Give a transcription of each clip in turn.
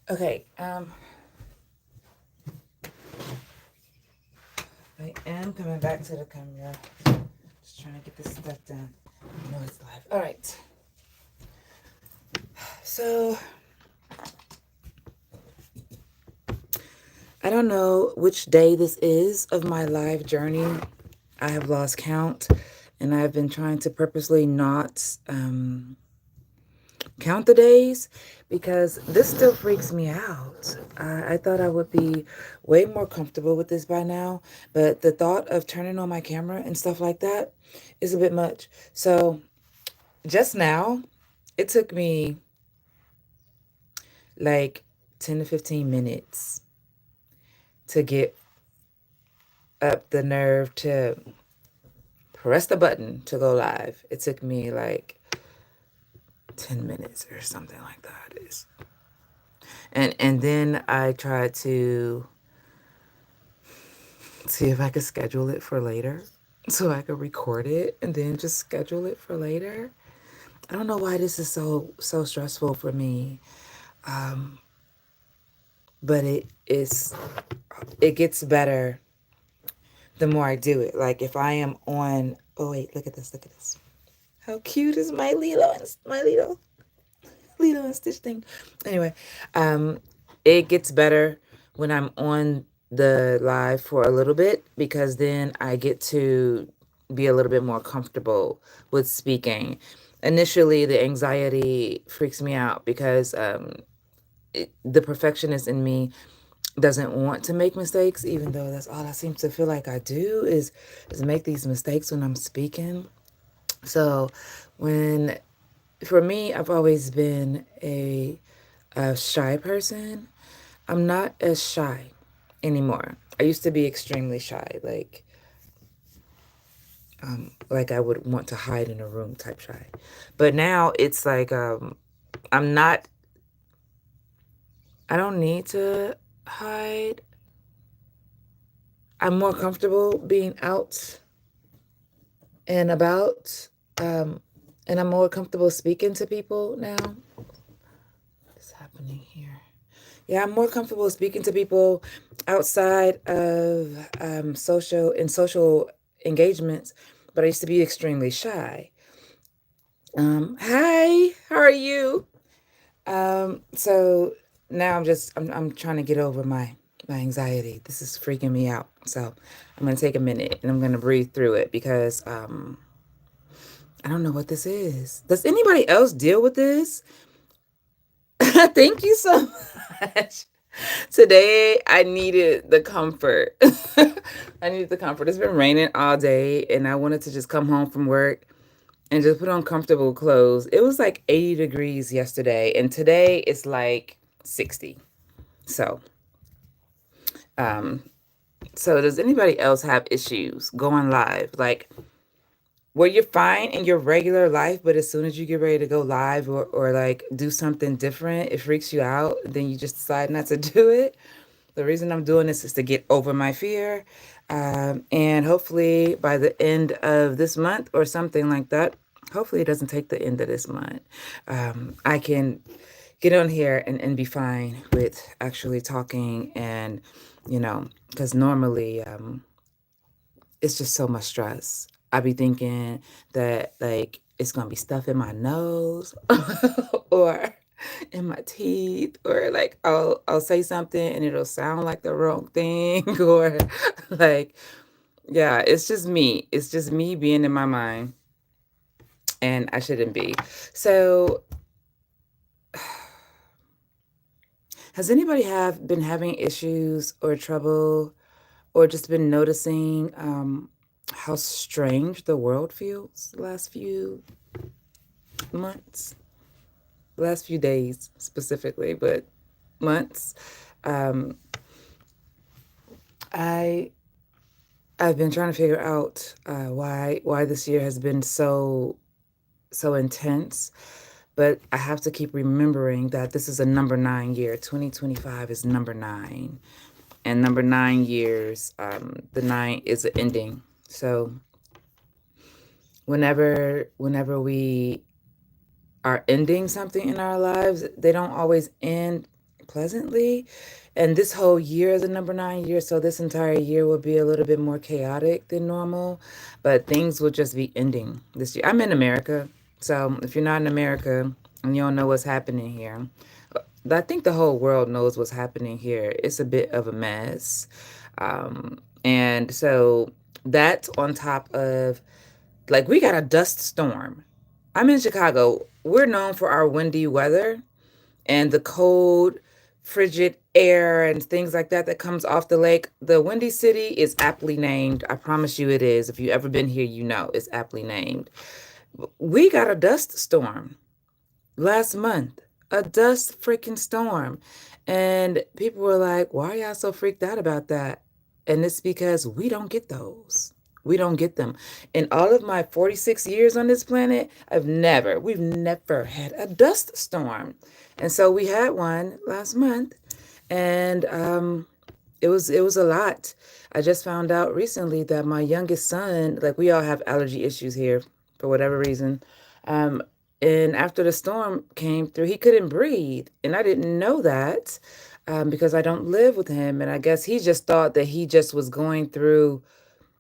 Okay, I am coming back to the camera. Just trying to get this stuff done. I know it's live. All right. So I don't know which day this is of my live journey. I have lost count, and I've been trying to purposely not count the days because this still freaks me out. I thought I would be way more comfortable with this by now, but the thought of turning on my camera and stuff like that is a bit much. So just now, it took me like 10 to 15 minutes to get up the nerve to press the button to go live. It took me like 10 minutes or something like that. And then I tried to see if I could schedule it for later so I could record it and then just schedule it for later. I don't know why this is so stressful for me. But it gets better the more I do it. Like if I am on, oh wait, look at this, look at this. How cute is my Lilo and Stitch thing? Anyway, it gets better when I'm on the live for a little bit because then I get to be a little bit more comfortable with speaking. Initially, the anxiety freaks me out because the perfectionist in me doesn't want to make mistakes, even though that's all I seem to feel like I do is make these mistakes when I'm speaking. So when for me, I've always been a shy person. I'm not as shy anymore. I used to be extremely shy, like I would want to hide in a room type shy. But now it's like I'm not. I don't need to hide. I'm more comfortable being out and about, um, and I'm more comfortable speaking to people now. What's happening here? Yeah, I'm more comfortable speaking to people outside of social engagements, but I used to be extremely shy. Hi, how are you? So now I'm trying to get over my anxiety. This is freaking me out. So I'm gonna take a minute and I'm gonna breathe through it because I don't know what this is. Does anybody else deal with this? Thank you so much. Today I needed the comfort. I needed the comfort. It's been raining all day and I wanted to just come home from work and just put on comfortable clothes. It was like 80 degrees yesterday and today it's like 60. So, um so does anybody else have issues going live? Like where you're fine in your regular life, but as soon as you get ready to go live or like do something different, it freaks you out. Then you just decide not to do it. The reason I'm doing this is to get over my fear. And hopefully by the end of this month or something like that, hopefully it doesn't take the end of this month, I can get on here and be fine with actually talking and, because normally it's just so much stress. I be thinking that like it's gonna be stuff in my nose or in my teeth, or like I'll say something and it'll sound like the wrong thing, or like yeah, it's just me. It's just me being in my mind, and I shouldn't be. So, has anybody have been having issues or trouble, or just been noticing how strange the world feels the last few months, last few days specifically, but months. Um, I I've been trying to figure out why this year has been so intense, but I have to keep remembering that this is a number 9 year. 2025 is number 9, and number 9 years, the 9 is an ending. So whenever we are ending something in our lives, they don't always end pleasantly. And this whole year is a number 9 year, so this entire year will be a little bit more chaotic than normal, but things will just be ending this year. I'm in America, so if you're not in America and you don't know what's happening here, I think the whole world knows what's happening here. It's a bit of a mess. And so that's on top of, like, we got a dust storm. I'm in Chicago. We're known for our windy weather and the cold, frigid air and things like that that comes off the lake. The Windy City is aptly named. I promise you it is. If you've ever been here, you know it's aptly named. We got a dust storm last month, a dust freaking storm. And people were like, why are y'all so freaked out about that? And it's because we don't get those. We don't get them. In all of my 46 years on this planet, we've never had a dust storm. And so we had one last month, and it was a lot. I just found out recently that my youngest son, like, we all have allergy issues here for whatever reason. And after the storm came through, he couldn't breathe. And I didn't know that because I don't live with him. And I guess he just thought that he just was going through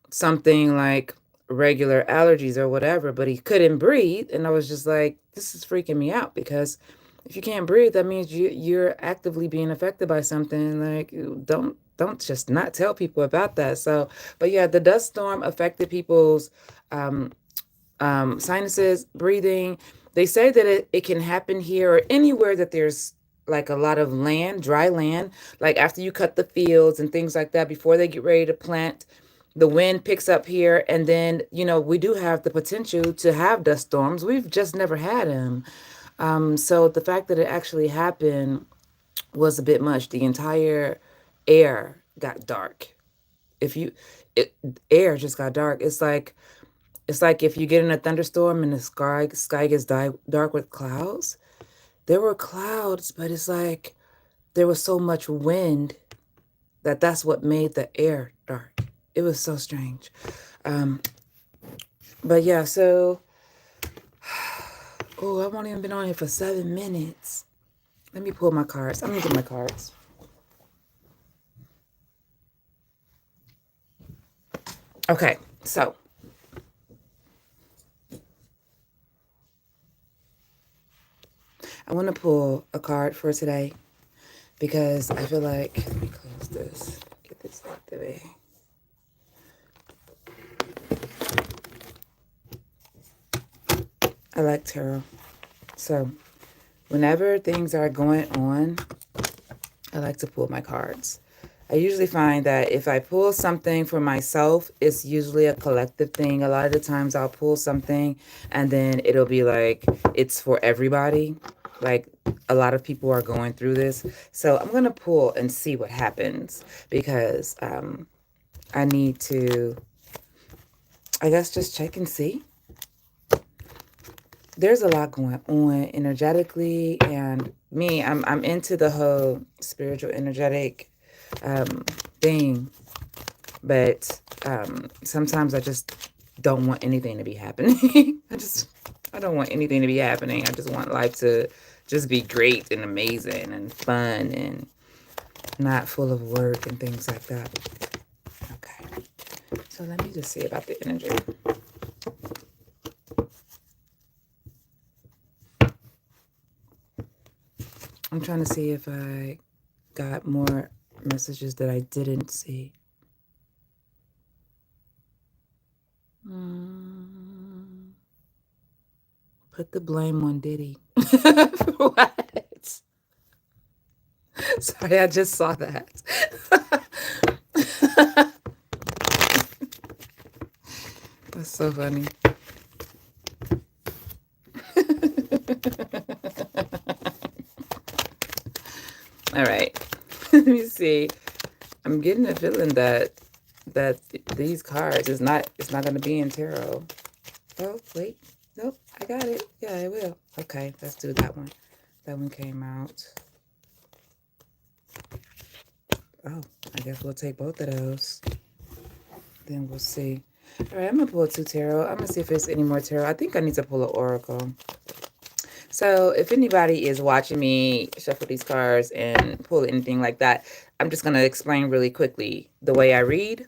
something like regular allergies or whatever, but he couldn't breathe. And I was just like, this is freaking me out, because if you can't breathe, that means you're actively being affected by something. Like, don't just not tell people about that. So, but yeah, the dust storm affected people's sinuses, breathing. They say that it can happen here or anywhere that there's like a lot of land, dry land, like after you cut the fields and things like that, before they get ready to plant, the wind picks up here. And then, we do have the potential to have dust storms. We've just never had them. So the fact that it actually happened was a bit much. The entire air got dark. If you, it, Air just got dark. It's like if you get in a thunderstorm and the sky gets dark with clouds. There were clouds, but it's like there was so much wind that's what made the air dark. It was so strange. But yeah, so, oh, I've only been on here for 7 minutes. Let me pull my cards. I'm gonna get my cards. Okay, so I want to pull a card for today because I feel like, let me close this, get this out the way. I like tarot. So whenever things are going on, I like to pull my cards. I usually find that if I pull something for myself, it's usually a collective thing. A lot of the times I'll pull something and then it'll be like, it's for everybody. Like, a lot of people are going through this. So I'm going to pull and see what happens, because I need to, I guess, just check and see. There's a lot going on energetically, and me, I'm into the whole spiritual energetic thing, but sometimes I just don't want anything to be happening. I don't want anything to be happening. I just want life to just be great and amazing and fun and not full of work and things like that. Okay, so let me just see about the energy. I'm trying to see if I got more messages that I didn't see. Put the blame on Diddy. What? Sorry, I just saw that. That's so funny. All right. Let me see. I'm getting a feeling that these cards it's not going to be in tarot. Oh, wait. Nope, I got it. Yeah, I will. Okay, let's do that one. That one came out. Oh, I guess we'll take both of those. Then we'll see. All right, I'm going to pull 2 tarot. I'm going to see if there's any more tarot. I think I need to pull an oracle. So if anybody is watching me shuffle these cards and pull anything like that, I'm just going to explain really quickly the way I read.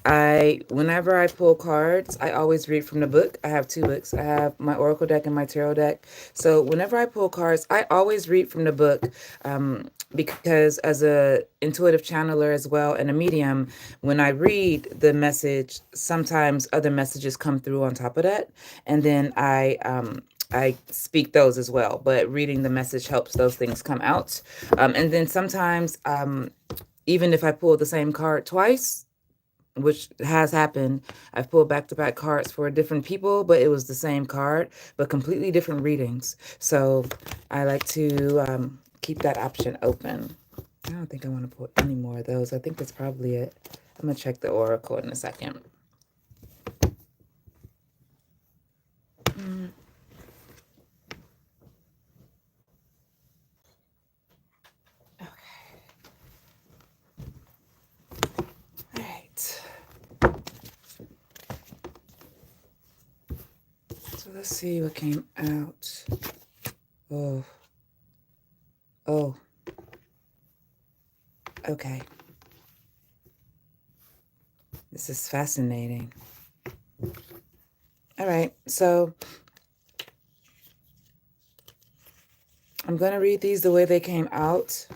Whenever I pull cards, I always read from the book. I have two books. I have my Oracle deck and my Tarot deck. So whenever I pull cards, I always read from the book, because as a intuitive channeler as well and a medium, when I read the message, sometimes other messages come through on top of that, and then I speak those as well. But reading the message helps those things come out, and then sometimes, even if I pull the same card twice, which has happened. I've pulled back-to-back cards for different people, but it was the same card, but completely different readings. So I like to keep that option open. I don't think I want to pull any more of those. I think that's probably it. I'm going to check the Oracle in a second. Okay. All right. So let's see what came out. Oh. Oh. Okay. This is fascinating. All right. So I'm going to read these the way they came out.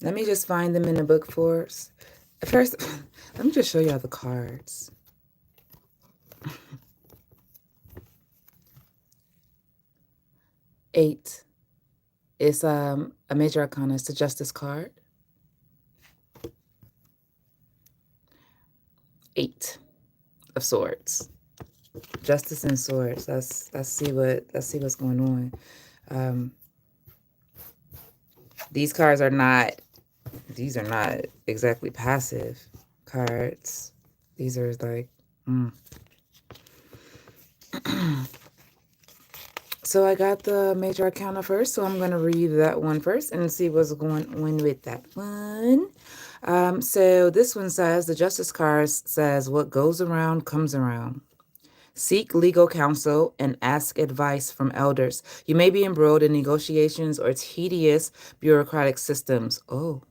Let me just find them in the book for us. First, let me just show y'all the cards. 8. It's a major arcana. It's the Justice card. 8 of Swords. Justice and Swords. Let's see what's going on. These cards are not. These are not exactly passive cards. These are like. So I got the major arcana first, so I'm going to read that one first and see what's going on with that one. So this one says, the Justice card says, what goes around comes around. Seek legal counsel and ask advice from elders. You may be embroiled in negotiations or tedious bureaucratic systems. Oh.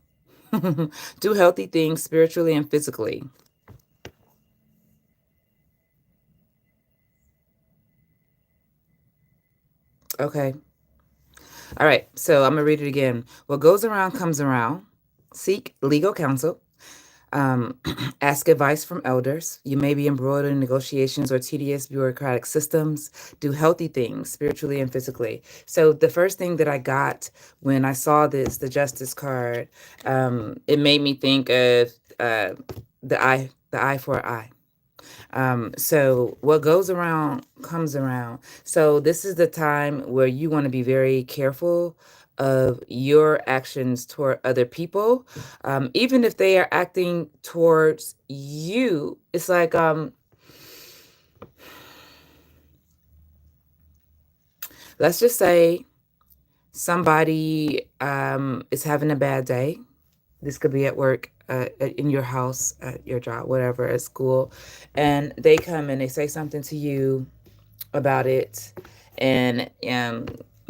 Do healthy things spiritually and physically. Okay. All right. So I'm going to read it again. What goes around comes around. Seek legal counsel. Ask advice from elders. You may be embroiled in negotiations or tedious bureaucratic systems. Do healthy things spiritually and physically. So the first thing that I got when I saw this, the Justice card, it made me think of the eye for an eye. So what goes around comes around. So this is the time where you want to be very careful of your actions toward other people. Even if they are acting towards you, it's like, let's just say somebody is having a bad day. This could be at work, in your house, at your job, whatever, at school. And they come and they say something to you about it, and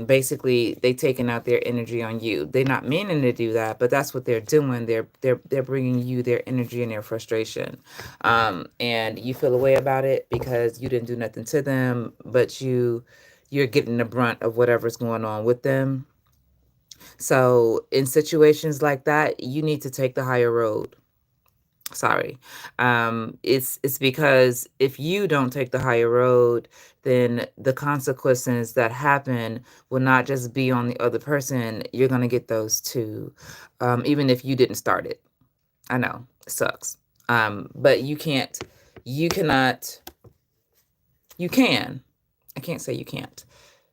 basically they taking out their energy on you. They're not meaning to do that, but that's what they're doing. They're bringing you their energy and their frustration, and you feel a way about it because you didn't do nothing to them, but you're getting the brunt of whatever's going on with them. So in situations like that, you need to take the higher road. Sorry. It's because if you don't take the higher road, then the consequences that happen will not just be on the other person. You're going to get those too. Even if you didn't start it. I know it sucks. But you can't, you cannot, you can, I can't say you can't.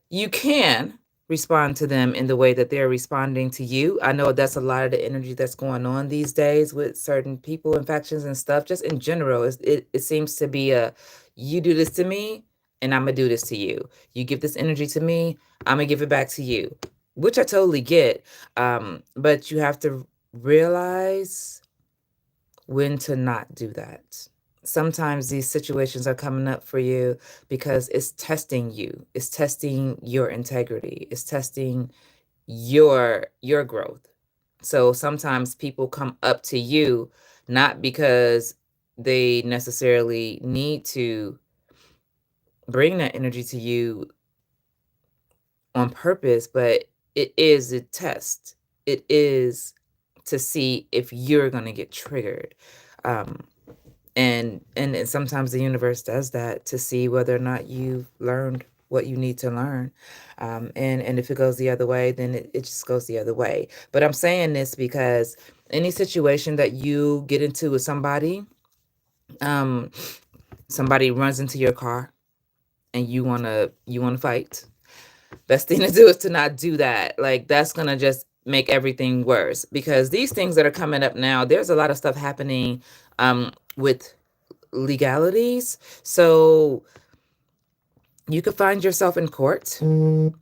You can respond to them in the way that they're responding to you. I know that's a lot of the energy that's going on these days with certain people and factions and stuff. Just in general, it seems to be you do this to me and I'm going to do this to you. You give this energy to me, I'm going to give it back to you, which I totally get. But you have to realize when to not do that. sometimes these situations are coming up for you because it's testing you. It's testing your integrity. It's testing your growth. So sometimes people come up to you not because they necessarily need to bring that energy to you on purpose, but it is a test. It is to see if you're going to get triggered. Um, and sometimes the universe does that to see whether or not you've learned what you need to learn. And if it goes the other way, then it just goes the other way. But I'm saying this because any situation that you get into with somebody, um, somebody runs into your car and you wanna fight. Best thing to do is to not do that. Like, that's gonna just make everything worse, because these things that are coming up now, there's a lot of stuff happening with legalities. So you could find yourself in court. You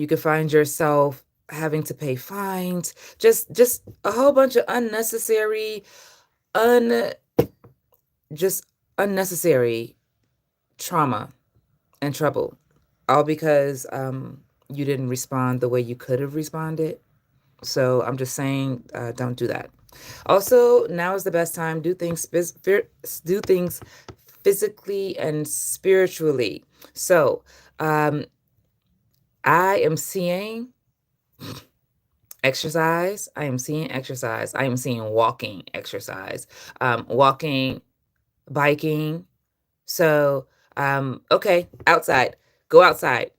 could find yourself having to pay fines. Just a whole bunch of unnecessary, un just unnecessary trauma and trouble, all because you didn't respond the way you could have responded. So I'm just saying, don't do that. Also, now is the best time. Do things physically and spiritually. So I am seeing exercise. I am seeing exercise. I am seeing walking exercise. Walking, biking. So, okay, outside. Go outside.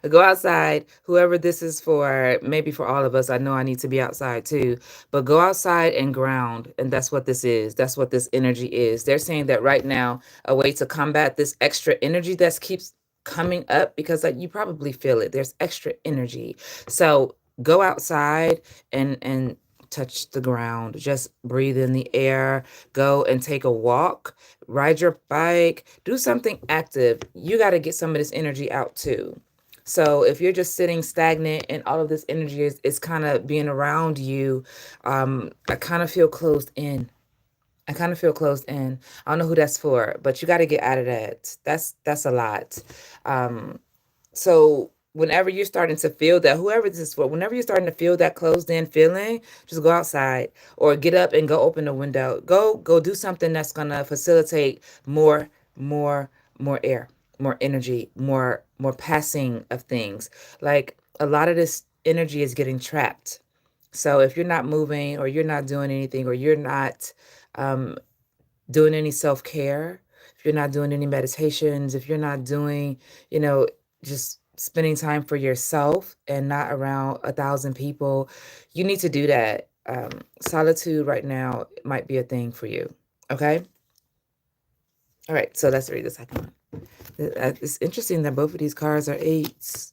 Go outside. Whoever this is for, maybe for all of us. I know I need to be outside too. But go outside and ground. And that's what this is. That's what this energy is. They're saying that right now, a way to combat this extra energy that keeps coming up, because like you probably feel it. There's extra energy. So go outside and touch the ground. Just breathe in the air. Go and take a walk, ride your bike, do something active. You got to get some of this energy out too. So if you're just sitting stagnant and all of this energy is kind of being around you, I kind of feel closed in. I kind of feel closed in. I don't know who that's for, but you got to get out of that. That's a lot. Um, so whenever you're starting to feel that, whoever this is for, whenever you're starting to feel that closed in feeling, just go outside or get up and go open the window. Go do something that's gonna facilitate more, more air, more energy, more passing of things. Like, a lot of this energy is getting trapped. So if you're not moving, or you're not doing anything, or you're not um, doing any self-care, if you're not doing any meditations, if you're not doing, you know, just spending time for yourself and not around 1,000 people, you need to do that. Solitude right now might be a thing for you. Okay. All right. So let's read the second one. It's interesting that both of these cards are eights.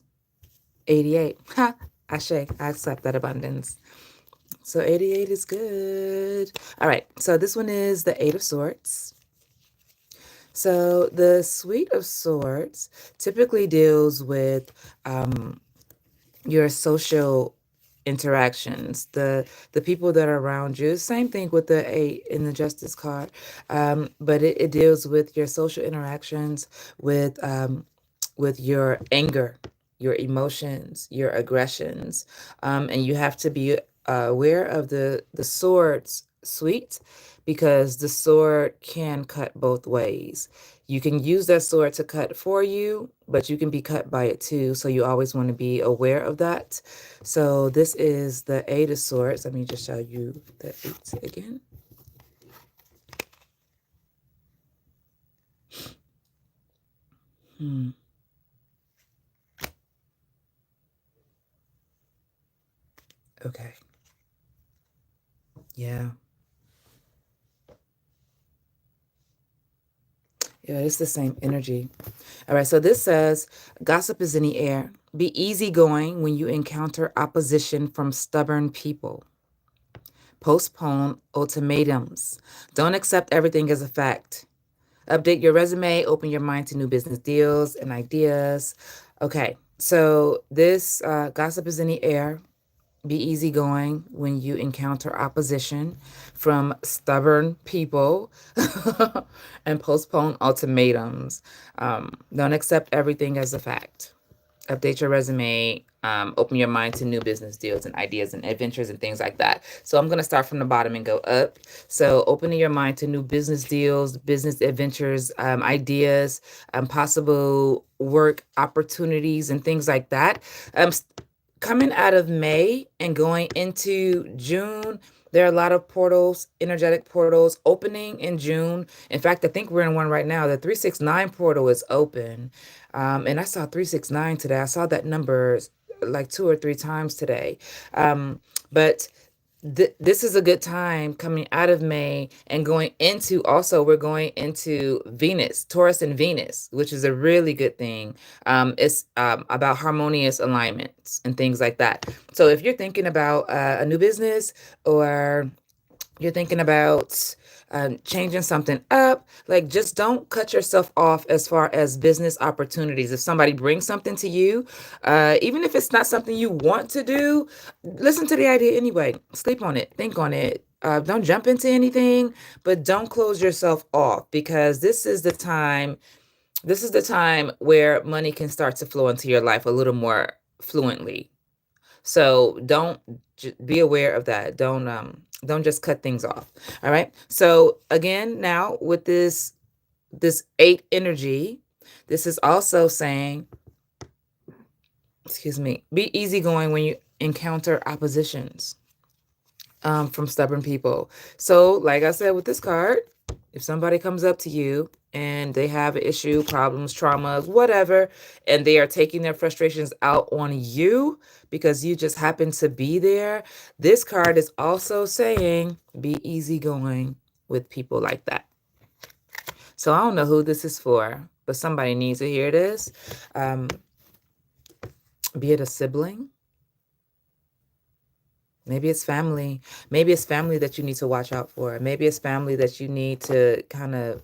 88. Ha! I accept that abundance. So 88 is good. All right. So this one is the Eight of Swords. So the Suite of Swords typically deals with your social interactions, the people that are around you. Same thing with the eight in the Justice card, but it deals with your social interactions, with your anger, your emotions, your aggressions, and you have to be aware of the swords suite, because the sword can cut both ways. You can use that sword to cut for you, but you can be cut by it too. So you always want to be aware of that. So this is the Eight of Swords. Let me just show you the eight again. Okay. Yeah. Yeah, it's the same energy. All right, so this says, gossip is in the air. Be easygoing when you encounter opposition from stubborn people. Postpone ultimatums. Don't accept everything as a fact. Update your resume, open your mind to new business deals and ideas. Okay, so this gossip is in the air. Be easygoing when you encounter opposition from stubborn people and postpone ultimatums. Don't accept everything as a fact. Update your resume, open your mind to new business deals and ideas and adventures and things like that. So I'm going to start from the bottom and go up. So opening your mind to new business deals, business adventures, ideas, possible work opportunities and things like that. Coming out of May and going into June, there are a lot of portals, energetic portals opening in June. In fact, I think we're in one right now. The 369 portal is open. And I saw 369 today. I saw that number like 2 or 3 times today. But this is a good time coming out of May and going into, also we're going into Venus, Taurus and Venus, which is a really good thing. It's about harmonious alignments and things like that. So if you're thinking about a new business, or you're thinking about changing something up, like, just don't cut yourself off as far as business opportunities. If somebody brings something to you, even if it's not something you want to do, listen to the idea anyway. Sleep on it, think on it. Don't jump into anything, but don't close yourself off, because this is the time. This is the time where money can start to flow into your life a little more fluently. So don't, be aware of that. Don't just cut things off. All right. So again, now with this 8 energy, this is also saying, excuse me, be easygoing when you encounter oppositions from stubborn people. So like I said with this card, if somebody comes up to you and they have an issue, problems, traumas, whatever, and they are taking their frustrations out on you because you just happen to be there, this card is also saying be easygoing with people like that. So I don't know who this is for, but somebody needs to hear this. Be it a sibling, maybe it's family. Maybe it's family that you need to watch out for. Maybe it's family that you need to kind of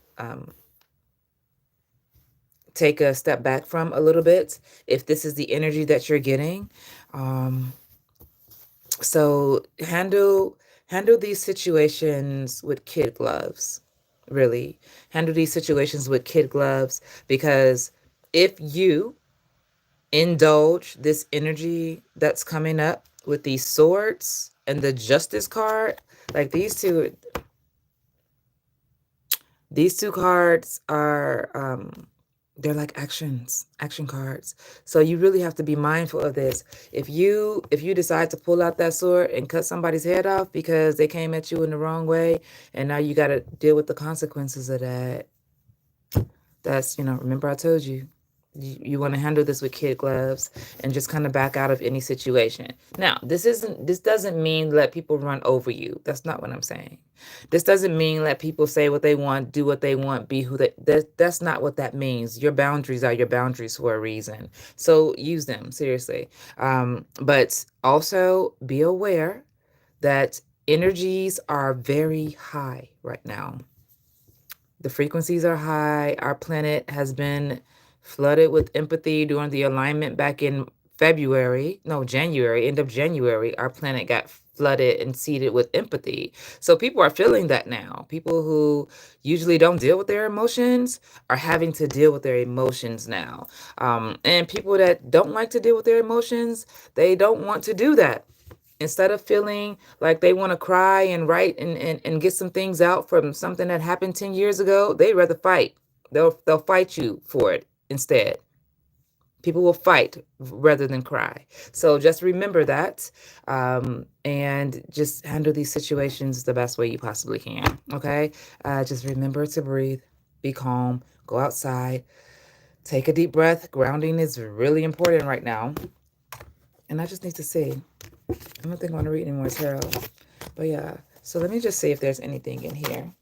take a step back from a little bit, if this is the energy that you're getting. So handle these situations with kid gloves. Really, handle these situations with kid gloves, because if you indulge this energy that's coming up with these swords and the justice card, like these two cards are they're like action cards. So you really have to be mindful of this. If you decide to pull out that sword and cut somebody's head off because they came at you in the wrong way, and now you got to deal with the consequences of that, that's, remember I told you, you want to handle this with kid gloves and just kind of back out of any situation. Now, this doesn't mean let people run over you. That's not what I'm saying. This doesn't mean let people say what they want, do what they want, be who that's not what that means. Your boundaries are your boundaries for a reason. So use them, seriously. But also be aware that energies are very high right now. The frequencies are high. Our planet has been flooded with empathy during the alignment back in January, end of January. Our planet got flooded and seeded with empathy. So people are feeling that now. People who usually don't deal with their emotions are having to deal with their emotions now. And people that don't like to deal with their emotions, they don't want to do that. Instead of feeling like they want to cry and write and get some things out from something that happened 10 years ago, they'd rather fight. They'll fight you for it instead. People will fight rather than cry. So just remember that, and just handle these situations the best way you possibly can, okay? Just remember to breathe, be calm, go outside, take a deep breath. Grounding is really important right now. And I just need to see. I don't think I want to read any more tarot. But yeah, so let me just see if there's anything in here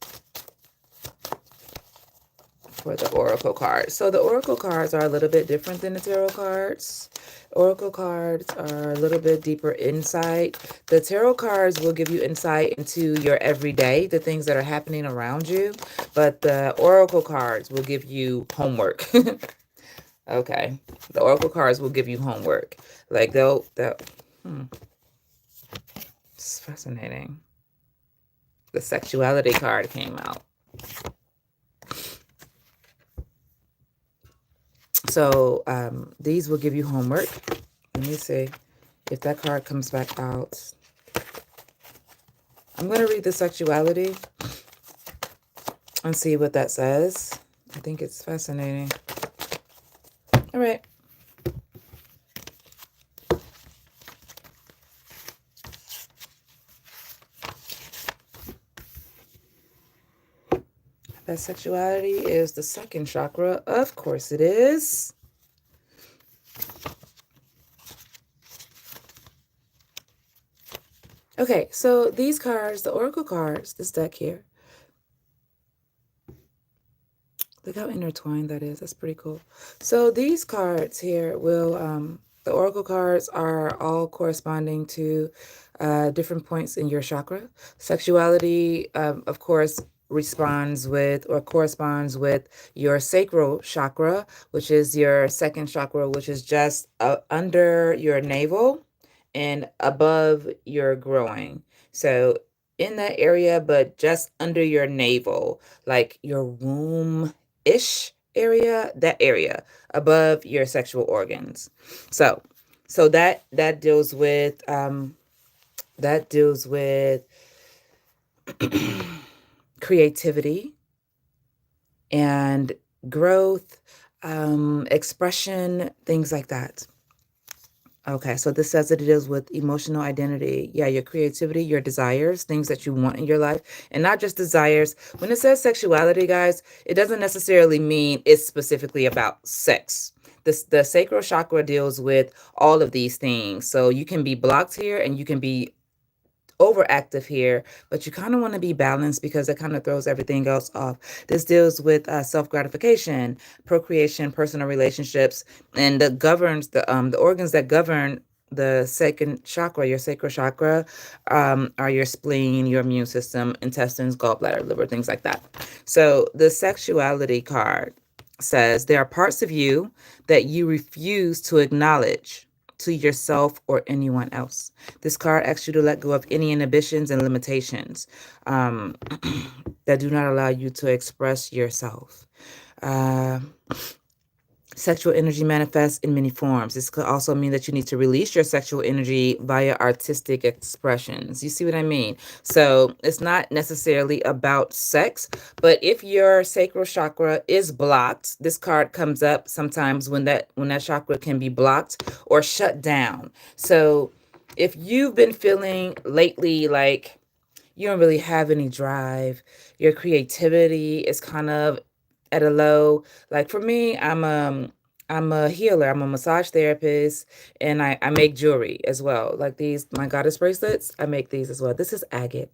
for the oracle cards. So the oracle cards are a little bit different than the tarot cards. Oracle cards are a little bit deeper insight. The tarot cards will give you insight into your everyday, the things that are happening around you. But the oracle cards will give you homework. Okay. The oracle cards will give you homework. Like It's fascinating. The sexuality card came out. So these will give you homework. Let me see if that card comes back out. I'm going to read the sexuality and see what that says. I think it's fascinating. All right. That sexuality is the second chakra. Of course it is. Okay, so these cards, the oracle cards, this deck here. Look how intertwined that is. That's pretty cool. So these cards here will, the oracle cards are all corresponding to different points in your chakra. Sexuality, of course, responds with or corresponds with your sacral chakra, which is your second chakra, which is just under your navel and above your groin. So in that area, but just under your navel, like your womb-ish area, that area above your sexual organs. So that deals with creativity and growth, expression, things like that. Okay, so this says that it deals with emotional identity. Yeah, your creativity, your desires, things that you want in your life, and not just desires. When it says sexuality, guys, it doesn't necessarily mean it's specifically about sex. The sacral chakra deals with all of these things. So you can be blocked here and you can be overactive here, but you kind of want to be balanced because it kind of throws everything else off. This deals with self-gratification, procreation, personal relationships, and the governs the organs that govern the second chakra, your sacral chakra, are your spleen, your immune system, intestines, gallbladder, liver, things like that. So the sexuality card says there are parts of you that you refuse to acknowledge to yourself or anyone else. This card asks you to let go of any inhibitions and limitations that do not allow you to express yourself. Sexual energy manifests in many forms. This could also mean that you need to release your sexual energy via artistic expressions. You see what I mean? So it's not necessarily about sex, but if your sacral chakra is blocked, this card comes up sometimes when that chakra can be blocked or shut down. So if you've been feeling lately like you don't really have any drive, your creativity is kind of at a low. Like for me, I'm a healer, I'm a massage therapist, and I make jewelry as well. Like these, my goddess bracelets, I make these as well. This is agate,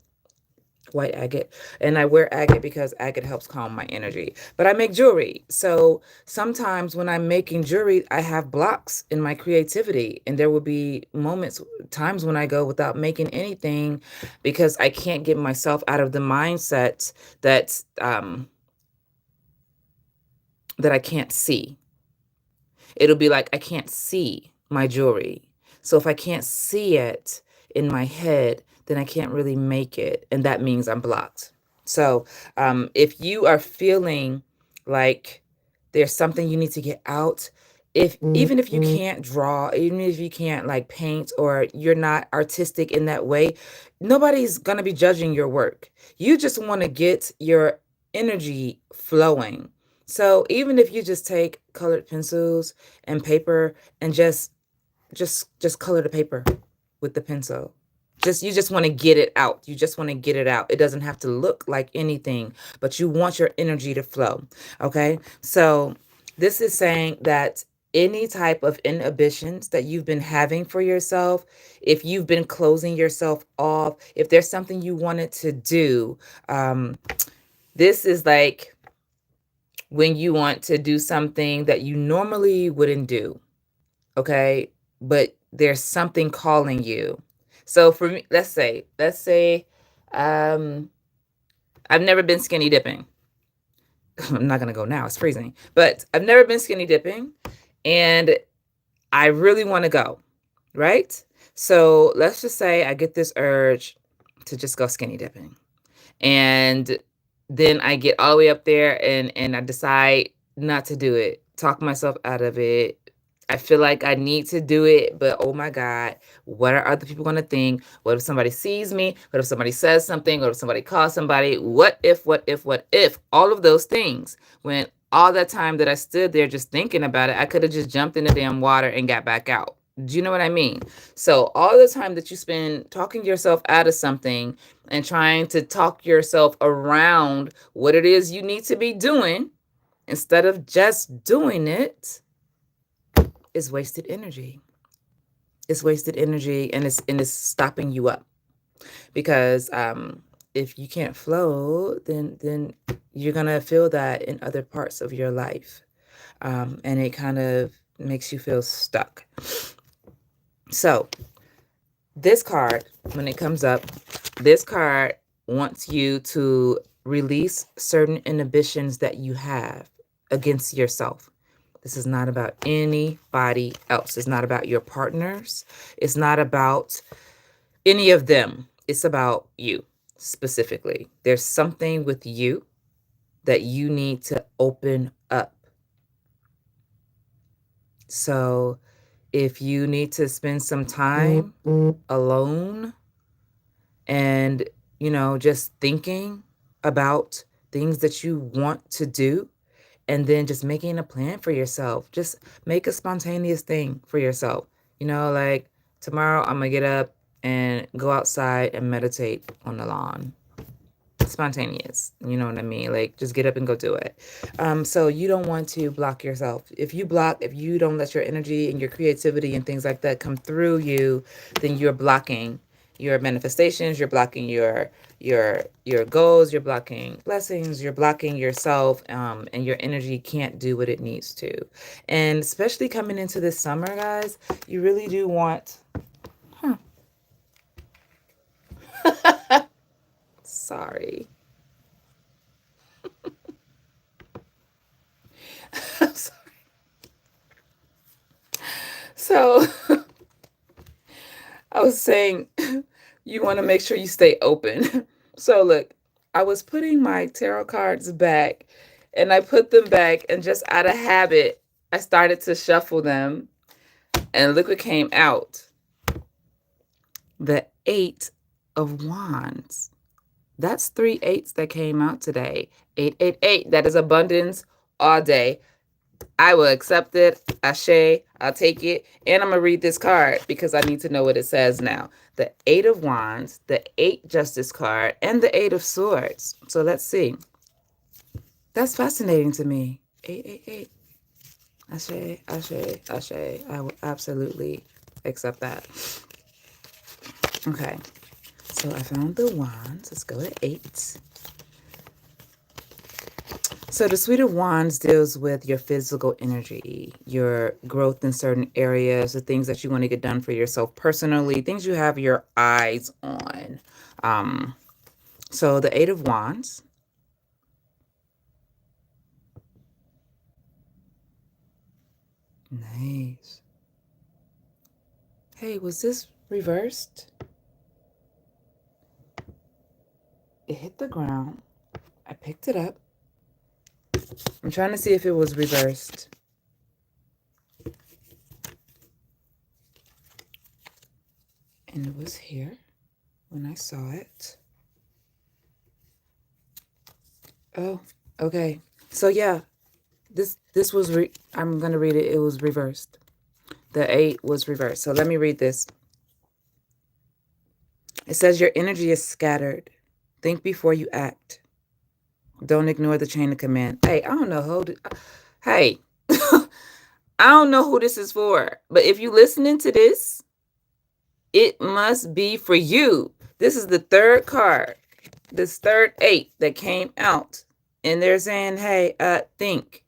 white agate, and I wear agate because agate helps calm my energy. But I make jewelry. So sometimes when I'm making jewelry, I have blocks in my creativity, and there will be times when I go without making anything because I can't get myself out of the mindset that that I can't see. It'll be like I can't see my jewelry. So if I can't see it in my head, then I can't really make it. And that means I'm blocked. So if you are feeling like there's something you need to get out, even if you can't draw, even if you can't like paint or you're not artistic in that way, nobody's going to be judging your work. You just want to get your energy flowing. So even if you just take colored pencils and paper and just color the paper with the pencil. You just want to get it out. You just want to get it out. It doesn't have to look like anything, but you want your energy to flow. Okay? So this is saying that any type of inhibitions that you've been having for yourself, if you've been closing yourself off, if there's something you wanted to do, this is like when you want to do something that you normally wouldn't do, okay? But there's something calling you. So for me, let's say, I've never been skinny dipping. I'm not gonna go now, it's freezing. But I've never been skinny dipping and I really want to go, right? So let's just say I get this urge to just go skinny dipping. And then I get all the way up there and I decide not to do it. Talk myself out of it. I feel like I need to do it, but oh my God, what are other people going to think? What if somebody sees me? What if somebody says something? What if somebody calls somebody? What if? All of those things. When all that time that I stood there just thinking about it, I could have just jumped in the damn water and got back out. Do you know what I mean? So all the time that you spend talking yourself out of something and trying to talk yourself around what it is you need to be doing instead of just doing it is wasted energy. It's wasted energy, and it's stopping you up because if you can't flow, then you're gonna feel that in other parts of your life, and it kind of makes you feel stuck. So this card, when it comes up, this card wants you to release certain inhibitions that you have against yourself. This is not about anybody else. It's not about your partners. It's not about any of them. It's about you specifically. There's something with you that you need to open up. So if you need to spend some time alone and, just thinking about things that you want to do, and then just making a plan for yourself. Just make a spontaneous thing for yourself. Like tomorrow I'm going to get up and go outside and meditate on the lawn. Spontaneous, you know what I mean? Like just get up and go do it. So you don't want to block yourself. If you don't let your energy and your creativity and things like that come through you, then you're blocking your manifestations, you're blocking your goals, you're blocking blessings, you're blocking yourself, and your energy can't do what it needs to. And especially coming into this summer, guys, you really do want sorry. I'm sorry. So I was saying you want to make sure you stay open. So look, I was putting my tarot cards back and I put them back, and just out of habit, I started to shuffle them, and look what came out. The 8 of Wands. That's 3 8s that came out today. 888. That is abundance all day. I will accept it. Ashe, I'll take it. And I'm going to read this card because I need to know what it says now. The 8 of Wands, the 8 Justice card, and the 8 of Swords. So let's see. That's fascinating to me. 888. Ashe, ashe, ashe. I will absolutely accept that. Okay. So I found the Wands. Let's go to 8. So the Suite of Wands deals with your physical energy, your growth in certain areas, the things that you want to get done for yourself personally, things you have your eyes on. So the 8 of Wands. Nice. Hey, was this reversed? It hit the ground. I picked it up. I'm trying to see if it was reversed. And it was here when I saw it. Oh, okay. So yeah, this was, I'm going to read it. It was reversed. The 8 was reversed. So let me read this. It says your energy is scattered. Think before you act. Don't ignore the chain of command. Hey, I don't know who. Hey, I don't know who this is for. But if you're listening to this, it must be for you. This is the third card. This third 8 that came out. And they're saying, hey, think.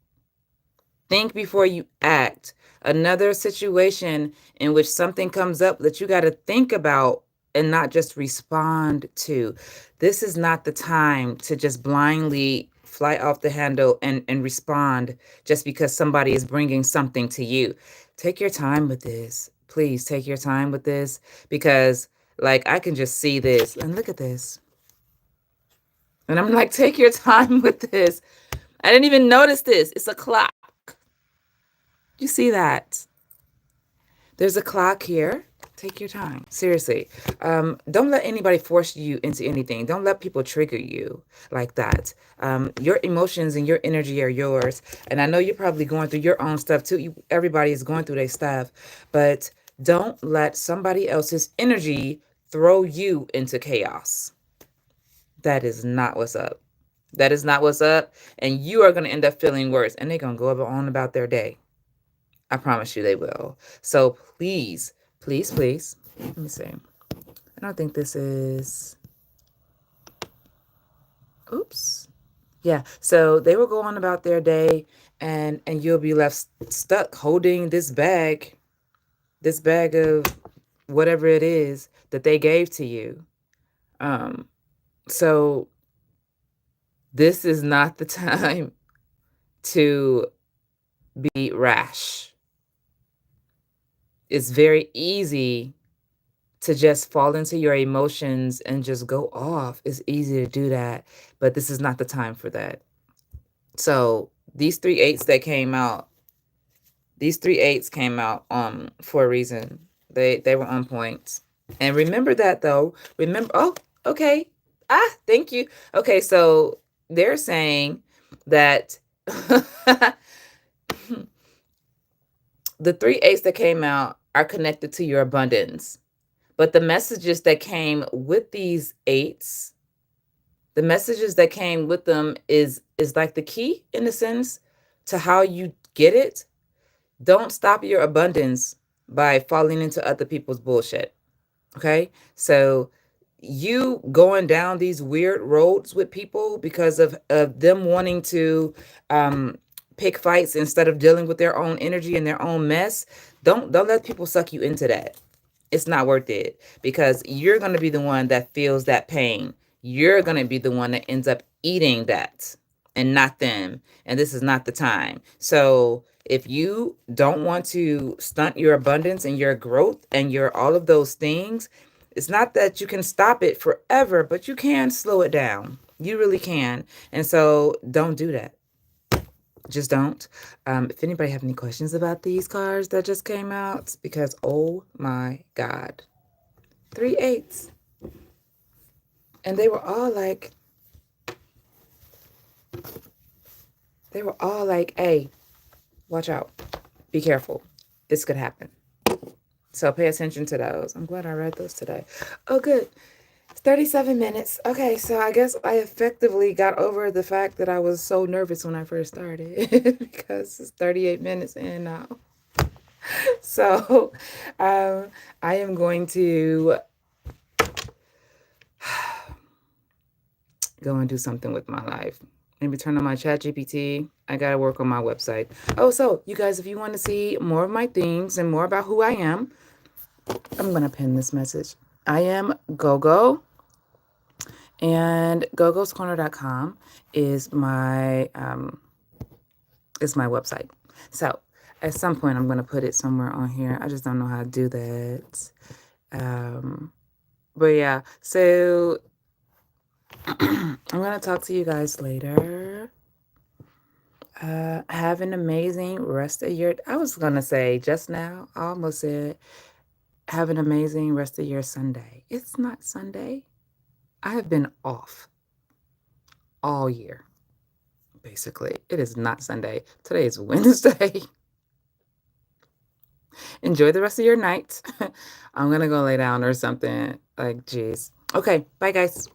Think before you act. Another situation in which something comes up that you got to think about and not just respond to. This is not the time to just blindly fly off the handle and respond just because somebody is bringing something to you. Take your time with this. please take your time with this, because like I can just see this and look at this. And I'm like, take your time with this. I didn't even notice this. It's a clock. You see that? There's a clock here. Take your time. Seriously. Don't let anybody force you into anything. Don't let people trigger you like that. Your emotions and your energy are yours. And I know you're probably going through your own stuff too. Everybody is going through their stuff. But don't let somebody else's energy throw you into chaos. That is not what's up. That is not what's up. And you are going to end up feeling worse. And they're going to go on about their day. I promise you they will. So please, please, please. Let me see. I don't think this is... Oops. Yeah. So they will go on about their day, and you'll be left stuck holding this bag of whatever it is that they gave to you. So this is not the time to be rash. It's very easy to just fall into your emotions and just go off. It's easy to do that, but this is not the time for that. So these 3/8 that came out, these 3/8 came out for a reason. They were on point. And remember that though. Remember, oh, okay. Thank you. Okay, so they're saying that the 3/8 that came out are connected to your abundance. But the messages that came with these 8s, the messages that came with them is like the key, in a sense, to how you get it. Don't stop your abundance by falling into other people's bullshit. Okay? So you going down these weird roads with people because of them wanting to pick fights instead of dealing with their own energy and their own mess, don't let people suck you into that. It's not worth it, because you're going to be the one that feels that pain. You're going to be the one that ends up eating that, and not them. And this is not the time. So if you don't want to stunt your abundance and your growth and your all of those things, it's not that you can stop it forever, but you can slow it down. You really can. And so don't do that. Just don't. If anybody have any questions about these cards that just came out, because oh my God, 3/8, and they were all like, hey, watch out, be careful, this could happen. So pay attention to those. I'm glad I read those today. Oh, good. 37 minutes. Okay, so I guess I effectively got over the fact that I was so nervous when I first started because it's 38 minutes in now. So I am going to go and do something with my life. Maybe turn on my ChatGPT. I got to work on my website. Oh, so you guys, if you want to see more of my things and more about who I am, I'm going to pin this message. I am Gogo. And gogoscorner.com is my website. So at some point I'm going to put it somewhere on here. I just don't know how to do that. But yeah, so I'm going to talk to you guys later. Have an amazing rest of your... I was going to say just now, I almost said have an amazing rest of your Sunday. It's not Sunday. I have been off all year, basically. It is not Sunday. Today is Wednesday. Enjoy the rest of your night. I'm going to go lay down or something. Like, geez. Okay, bye, guys.